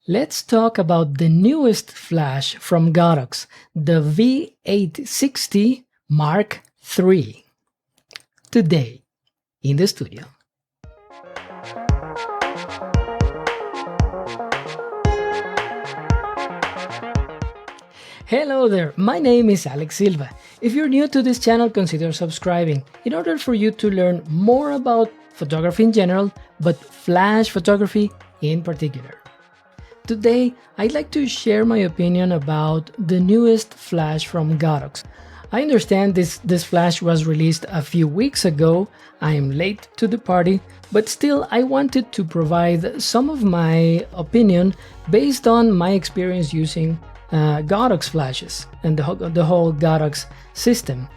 Let's talk about the newest flash from Godox, the V860 Mark III. Today, in the studio. Hello there, my name is Alex Silva. If you're new to this channel, consider subscribing in order for you to learn more about photography in general, but flash photography in particular. Today, I'd like to share my opinion about the newest flash from Godox. I understand this flash was released a few weeks ago. I am late to the party, but still I wanted to provide some of my opinion based on my experience using Godox flashes and the whole Godox system.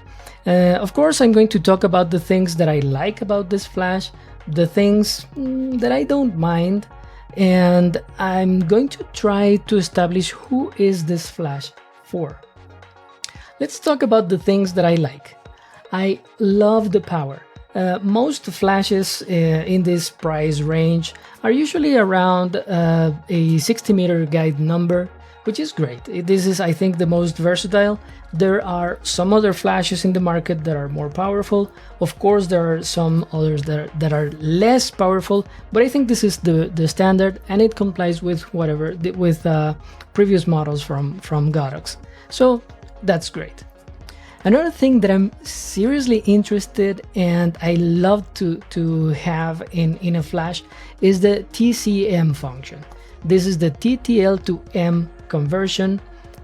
Of course, I'm going to talk about the things that I like about this flash, the things that I don't mind, and I'm going to try to establish who is this flash for. Let's talk about the things that I like. I love the power. Most flashes in this price range are usually around a 60 meter guide number, which is great. This is, I think, the most versatile. There are some other flashes in the market that are more powerful. Of course, there are some others that are less powerful, but I think this is the standard, and it complies with previous models from Godox. So that's great. Another thing that I'm seriously interested and I love to have in a flash is the TCM function. This is the TTL to M conversion,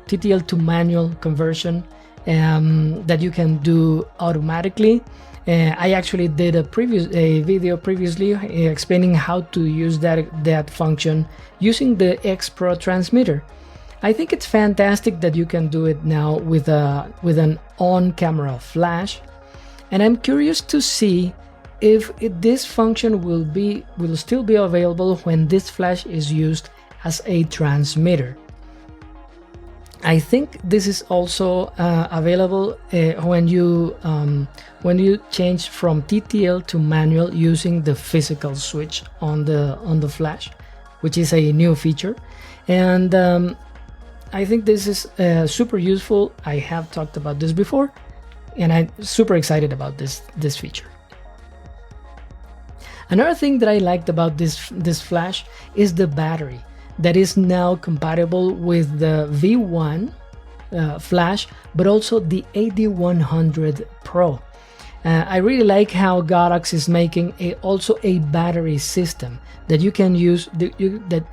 TTL to manual conversion that you can do automatically. I actually did a video previously explaining how to use that function using the X Pro transmitter. I think it's fantastic that you can do it now with an on-camera flash, and I'm curious to see if this function will still be available when this flash is used as a transmitter. I think this is also available when you change from TTL to manual using the physical switch on the flash, which is a new feature, and I think this is super useful. I have talked about this before, and I'm super excited about this feature. Another thing that I liked about this flash is the battery that is now compatible with the V1 flash, but also the AD100 Pro. I really like how Godox is making also a battery system that you can use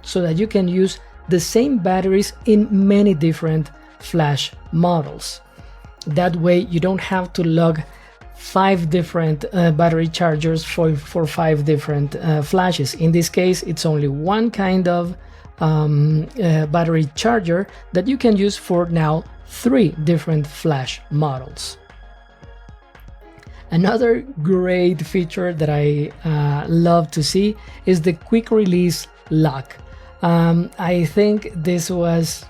so that you can use the same batteries in many different flash models. That way you don't have to lug 5 different battery chargers for 5 different flashes. In this case, it's only one kind of battery charger that you can use for now 3 different flash models. Another great feature that I love to see is the quick release lock. I think this was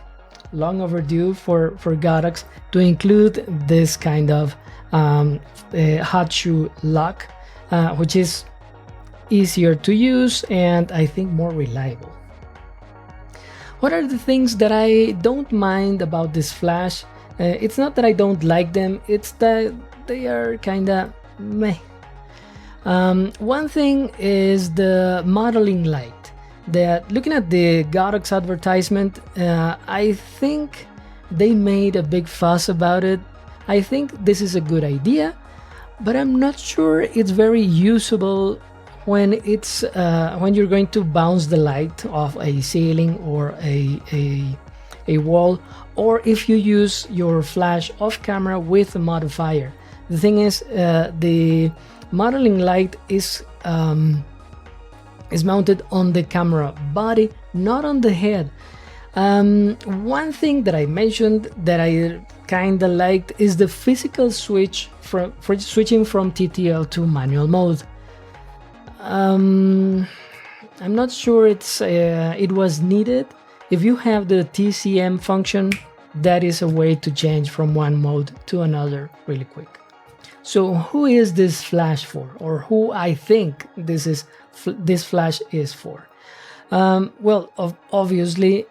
long overdue for Godox to include this kind of hot shoe lock, which is easier to use and I think more reliable. What are the things that I don't mind about this flash? It's not that I don't like them, it's that they are kinda meh. One thing is the modeling light. Looking at the Godox advertisement, I think they made a big fuss about it. I think this is a good idea, but I'm not sure it's very usable when you're going to bounce the light off a ceiling or a wall, or if you use your flash off camera with a modifier. The thing is, the modeling light is mounted on the camera body, not on the head. One thing that I mentioned that I kinda liked is the physical switch for switching from TTL to manual mode. I'm not sure it was needed. If you have the TCM function, that is a way to change from one mode to another really quick. So who is this flash for, or who I think this flash is for? Obviously,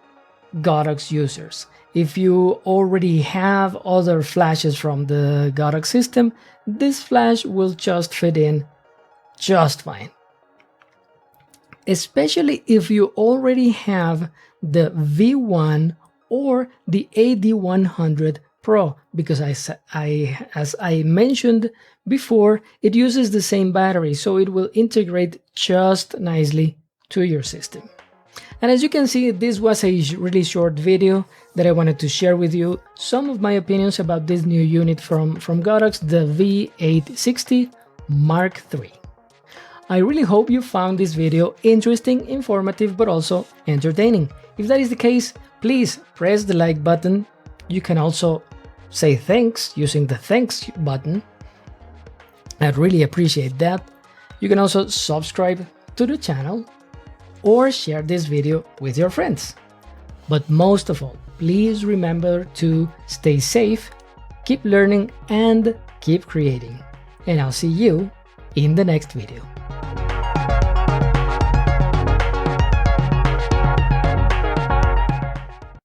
Godox users. If you already have other flashes from the Godox system, this flash will just fit in just fine. Especially if you already have the V1 or the AD100 Pro, because as I mentioned before, it uses the same battery, so it will integrate just nicely to your system. And as you can see, this was a really short video that I wanted to share with you some of my opinions about this new unit from Godox, the V860 Mark III. I really hope you found this video interesting, informative, but also entertaining. If that is the case, please press the like button. You can also say thanks using the thanks button. I'd really appreciate that. You can also subscribe to the channel or share this video with your friends. But most of all, please remember to stay safe, keep learning, and keep creating. And I'll see you in the next video.